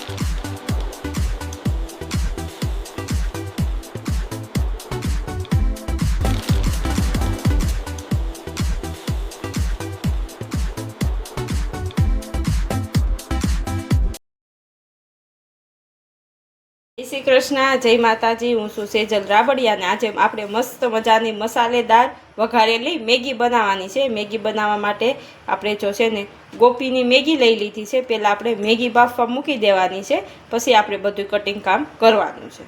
જય શ્રી કૃષ્ણ, જય માતાજી। હું છું સેજલ રાબડિયા ને આજે આપણે મસ્ત મજાની મસાલેદાર વઘારેલી મેગી બનાવવાની છે। મેગી બનાવવા માટે આપણે જો છે ને ગોપીની મેગી લઈ લીધી છે। પહેલાં આપણે મેગી બાફવા મૂકી દેવાની છે, પછી આપણે બધું કટિંગ કામ કરવાનું છે।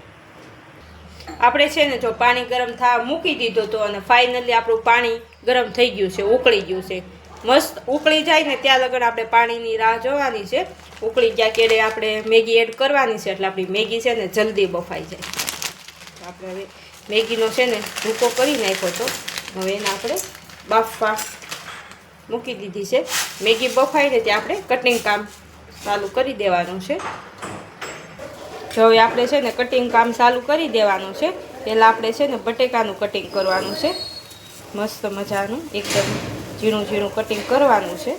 આપણે છે ને જો પાણી ગરમ થવા મૂકી દીધું હતું અને ફાઇનલી આપણું પાણી ગરમ થઈ ગયું છે, ઉકળી ગયું છે। મસ્ત ઉકળી જાય ને ત્યાં લગન આપણે પાણીની રાહ જોવાની છે। ઉકળી ગયા કેડે આપણે મેગી એડ કરવાની છે, એટલે આપણી મેગી છે ને જલ્દી બફાઈ જાય। આપણે હવે મેગીનો છે ને ભૂકો કરી નાખ્યો તો હવે એને આપણે બાફવા મૂકી દીધી છે। મેગી બફાઈ ને ત્યાં આપણે કટિંગ કામ ચાલુ કરી દેવાનું છે। જો હવે આપણે છે ને કટિંગ કામ ચાલુ કરી દેવાનું છે। પહેલાં આપણે છે ને બટેકાનું કટિંગ કરવાનું છે, મસ્ત મજાનું એકદમ ઝીણું ઝીણું કટિંગ કરવાનું છે।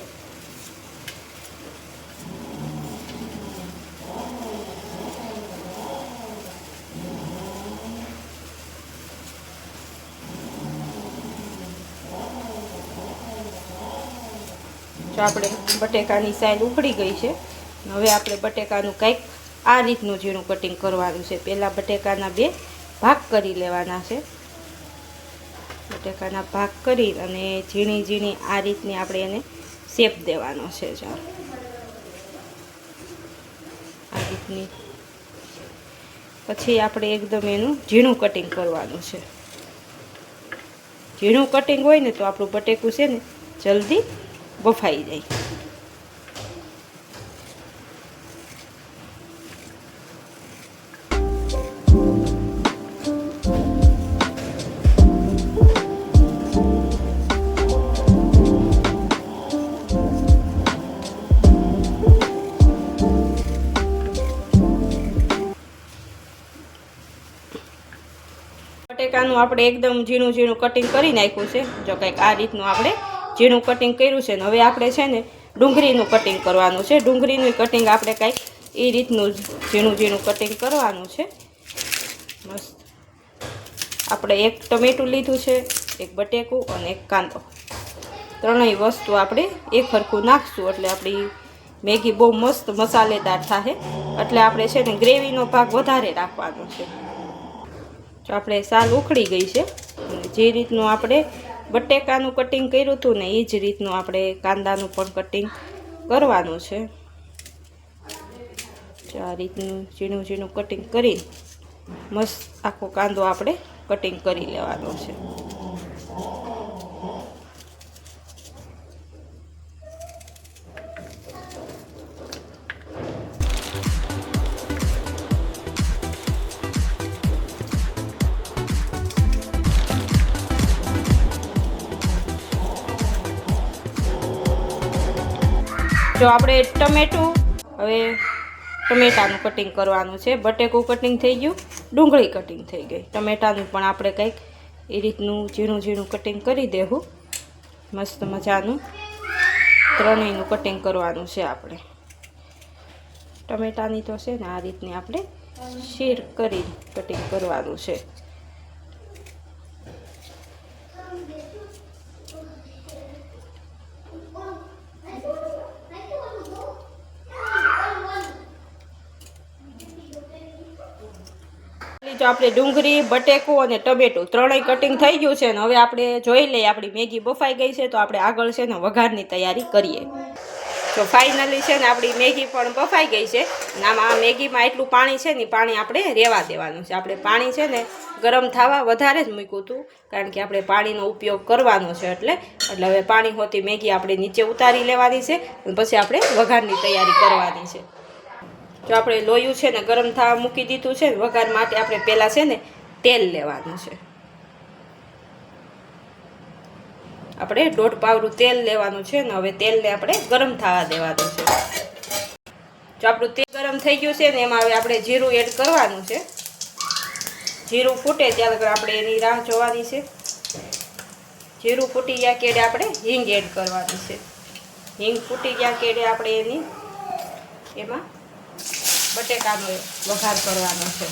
જો આપણે બટેકાની સાઈડ ઉખડી ગઈ છે, હવે આપણે બટેકાનું કંઈક આ રીતનું ઝીણું કટિંગ કરવાનું છે। પહેલાં બટેકાના બે ભાગ કરી લેવાના છે। બટેકાના ભાગ કરી અને ઝીણી ઝીણી આ રીતની આપણે એને શેપ દેવાનો છે। જો આ રીતની પછી આપણે એકદમ એનું ઝીણું કટિંગ કરવાનું છે। ઝીણું કટિંગ હોય ને તો આપણું બટેકું છે ને જલ્દી બફાઈ જાય। બટેકાનું આપણે એકદમ ઝીણું ઝીણું કટિંગ કરી નાખ્યું છે। જો કંઈક આ રીતનું આપણે ઝીણું કટિંગ કર્યું છે ને હવે આપણે છે ને ડુંગળીનું કટિંગ કરવાનું છે। ડુંગળીનું કટિંગ આપણે કંઈક એ રીતનું ઝીણું ઝીણું કટિંગ કરવાનું છે। મસ્ત આપણે એક ટમેટું લીધું છે, એક બટેકું અને એક કાંદો, ત્રણેય વસ્તુ આપણે એક સરખું નાખશું એટલે આપણી મેગી બહુ મસ્ત મસાલેદાર થાય। એટલે આપણે છે ને ગ્રેવીનો ભાગ વધારે રાખવાનો છે। જો આપણે સાલ ઉખડી ગઈ છે, જે રીતનું આપણે બટેકાનું કટિંગ કર્યું હતું ને એ જ રીતનું આપણે કાંદાનું પણ કટિંગ કરવાનું છે। આ રીતનું ઝીણું ઝીણું કટિંગ કરી મસ્ત આખો કાંદો આપણે કટિંગ કરી લેવાનો છે। જો આપણે ટમેટું હવે ટમેટાનું કટિંગ કરવાનું છે। બટેકું કટિંગ થઈ ગયું, ડુંગળી કટિંગ થઈ ગઈ, ટમેટાનું પણ આપણે કંઈક એ રીતનું ઝીણું ઝીણું કટિંગ કરી દેવું। મસ્ત મજાનું ત્રણેયનું કટિંગ કરવાનું છે આપણે। ટમેટાની તો છે ને આ રીતની આપણે શીર કરી કટિંગ કરવાનું છે। જો આપણે ડુંગળી, બટેકું અને ટમેટું ત્રણેય કટિંગ થઈ ગયું છે ને હવે આપણે જોઈ લઈએ આપણી મેગી બફાઈ ગઈ છે, તો આપણે આગળ છે ને વઘારની તૈયારી કરીએ। તો ફાઇનલી છે ને આપણી મેગી પણ બફાઈ ગઈ છે અને આમાં મેગીમાં એટલું પાણી છે ને પાણી આપણે રહેવા દેવાનું છે। આપણે પાણી છે ને ગરમ થવા વધારે જ મૂક્યું હતું, કારણ કે આપણે પાણીનો ઉપયોગ કરવાનો છે એટલે હવે પાણી હોતી મેગી આપણે નીચે ઉતારી લેવાની છે અને પછી આપણે વઘારની તૈયારી કરવાની છે। જો આપણે લોયું છે ને ગરમ થવા મૂકી દીધું છે, વઘાર માટે આપણે પહેલાં છે ને તેલ લેવાનું છે। આપણે 1.5 પાવરું તેલ લેવાનું છે ને હવે તેલને આપણે ગરમ થવા દેવાનું છે। જો આપણું તેલ ગરમ થઈ ગયું છે ને એમાં હવે આપણે જીરું એડ કરવાનું છે। જીરું ફૂટે ત્યાં આપણે એની રાહ જોવાની છે। જીરું ફૂટી ગયા કેડે આપણે હિંગ એડ કરવાની છે। હિંગ ફૂટી ગયા કેડે આપણે એમાં બટેકાનો વઘાર કરવાનો છે.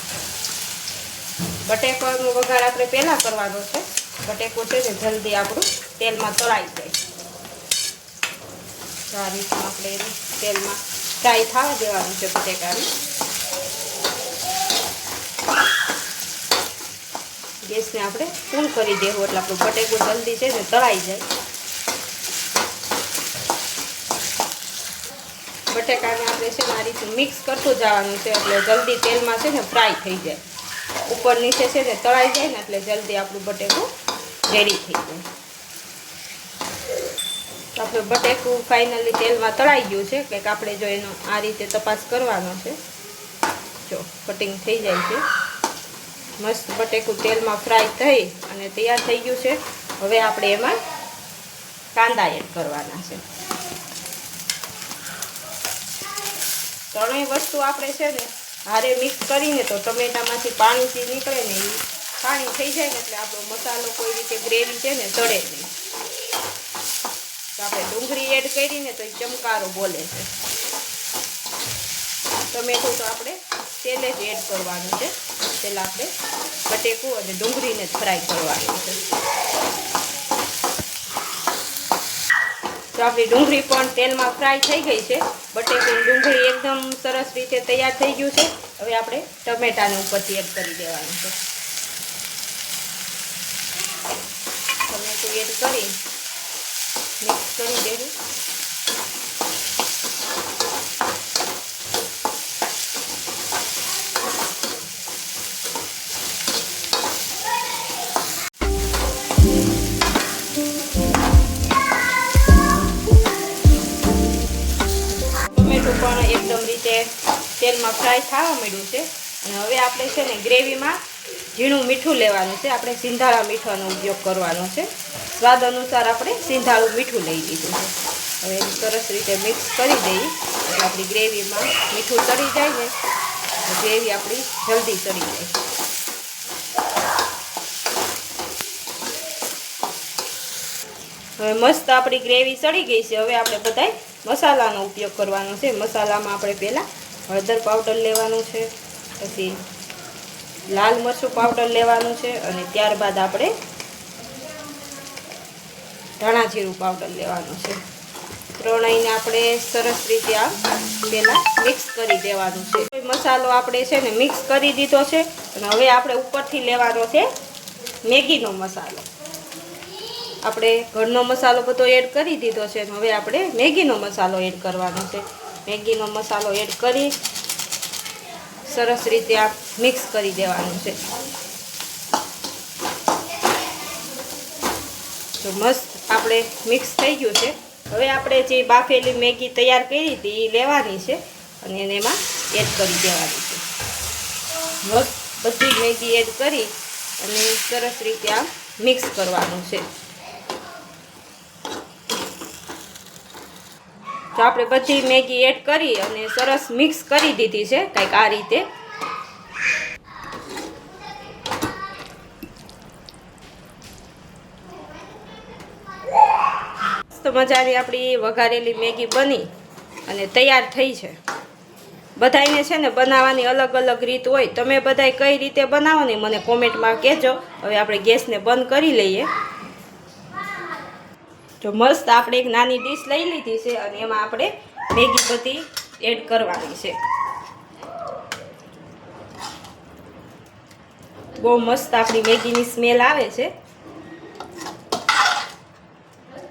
બટેકાનો વઘાર આપણે પહેલાં કરવાનો છે. બટેકું છે ને જલ્દી આપણું તેલમાં તળાઈ જાય. આ રીતના આપણે એને તેલમાં ફ્રાય થવા દેવાનું છે બટેકાને. ગેસને આપણે ફૂલ કરી દેવું એટલે આપણું બટેકું જલ્દી છે ને તળાઈ જાય. બટેકાને આપણે છે ને આ રીતે મિક્સ કરતું જવાનું છે એટલે જલ્દી તેલમાં છે ને ફ્રાય થઈ જાય. ઉપર નીચે છે ને તળાઈ જાય ને એટલે જલ્દી આપણું બટેકું રેડી થઈ જાય. તો આપણું બટેકું ફાઇનલી તેલમાં તળાઈ ગયું છે. કંઈક આપણે જો એનો આ રીતે તપાસ કરવાનો છે. જો કટિંગ થઈ જાય છે. મસ્ત બટેકું તેલમાં ફ્રાય થઈ અને તૈયાર થઈ ગયું છે. હવે આપણે એમાં કાંદા એડ કરવાના છે. ત્રણેય વસ્તુ આપણે છે ને હારે મિક્સ કરીને તો ટમેટામાંથી પાણી જે નીકળે ને એ પાણી થઈ જાય ને એટલે આપણો મસાલો કોઈ રીતે ગ્રેવી છે ને ચડે નહીં. તો આપણે ડુંગળી એડ કરીને તો એ ચમકારો બોલે છે. ટમેટું તો આપણે તેલે જ એડ કરવાનું છે. પહેલાં આપણે બટેકું અને ડુંગળીને જ ફ્રાય કરવાનું છે. તો આપણી ડુંગળી પણ તેલમાં ફ્રાય થઈ ગઈ છે. બટેકું ડુંગળી એકદમ સરસ રીતે તૈયાર થઈ ગયું છે. હવે આપણે ટમેટાને ઉપરથી એડ કરી દેવાનું છે. ટમેટું એડ કરી મિક્સ કરી દેવું. પણ એકદમ રીતે તેલમાં ફ્રાય થવા માંડ્યું છે. અને હવે આપણે છે ને ગ્રેવીમાં ઝીણું મીઠું લેવાનું છે. આપણે સિંધાળા મીઠાનો ઉપયોગ કરવાનો છે. સ્વાદ અનુસાર આપણે સિંધાળું મીઠું લઈ લીધું છે. હવે એને સરસ રીતે મિક્સ કરી દઈએ એટલે આપણી ગ્રેવીમાં મીઠું ચડી જાય ને તો ગ્રેવી આપણી જલ્દી ચડી જાય. હવે મસ્ત આપણી ગ્રેવી ચડી ગઈ છે. હવે આપણે બધાય મસાલાનો ઉપયોગ કરવાનો છે. મસાલામાં આપણે પહેલાં હળદર પાવડર લેવાનું છે, પછી લાલ મરચું પાવડર લેવાનું છે અને ત્યારબાદ આપણે ધાણા જીરું પાવડર લેવાનું છે. ત્રણેયને આપણે સરસ રીતે આ પહેલાં મિક્સ કરી દેવાનું છે. મસાલો આપણે છે ને મિક્સ કરી દીધો છે અને હવે આપણે ઉપરથી લેવાનો છે મેગીનો મસાલો. આપણે ઘરનો મસાલો બધો એડ કરી દીધો છે. હવે આપણે મેગીનો મસાલો એડ કરવાનો છે. મેગીનો મસાલો એડ કરી સરસ રીતે આ મિક્સ કરી દેવાનું છે. તો મસ્ત આપણે મિક્સ થઈ ગયું છે. હવે આપણે જે બાફેલી મેગી તૈયાર કરી હતી એ લેવાની છે અને એને એમાં એડ કરી દેવાની છે. મસ્ત બધી મેગી એડ કરી અને સરસ રીતે આ મિક્સ કરવાનું છે. તો આપણે બધી મેગી એડ કરી અને સરસ મિક્સ કરી દીધી છે કંઈક આ રીતે. મસ્ત મજાની આપણી વઘારેલી મેગી બની અને તૈયાર થઈ છે. બધાને છે ને બનાવવાની અલગ અલગ રીત હોય. તમે બધાય કઈ રીતે બનાવો ને મને કોમેન્ટમાં કહેજો. હવે આપણે ગેસને બંધ કરી લઈએ. તો મસ્ત આપણે એક નાની ડીશ લઈ લીધી છે અને એમાં આપણે મેગી બધી એડ કરવાની છે. બહુ મસ્ત આપણી મેગીની સ્મેલ આવે છે.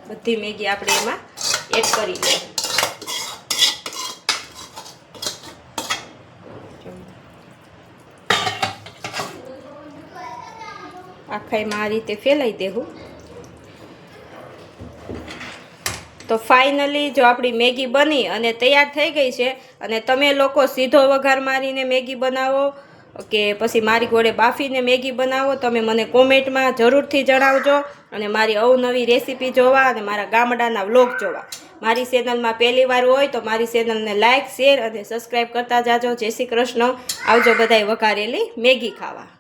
બધી મેગી આપણે એમાં એડ કરી લઈએ. આખાઈમાં આ રીતે ફેલાઈ દેવું. તો ફાઇનલી જો આપણી મેગી બની અને તૈયાર થઈ ગઈ છે. અને તમે લોકો સીધો વઘાર મારીને મેગી બનાવો કે પછી મારી ઘોડે બાફીને મેગી બનાવો, તમે મને કોમેન્ટમાં જરૂરથી જણાવજો. અને મારી અવનવી રેસીપી જોવા અને મારા ગામડાના વ્લોગ જોવા મારી ચેનલમાં પહેલી વાર હોય તો મારી ચેનલને લાઇક, શેર અને સબસ્ક્રાઈબ કરતા જાજો. જય શ્રી કૃષ્ણ. આવજો બધાય વઘારેલી મેગી ખાવા.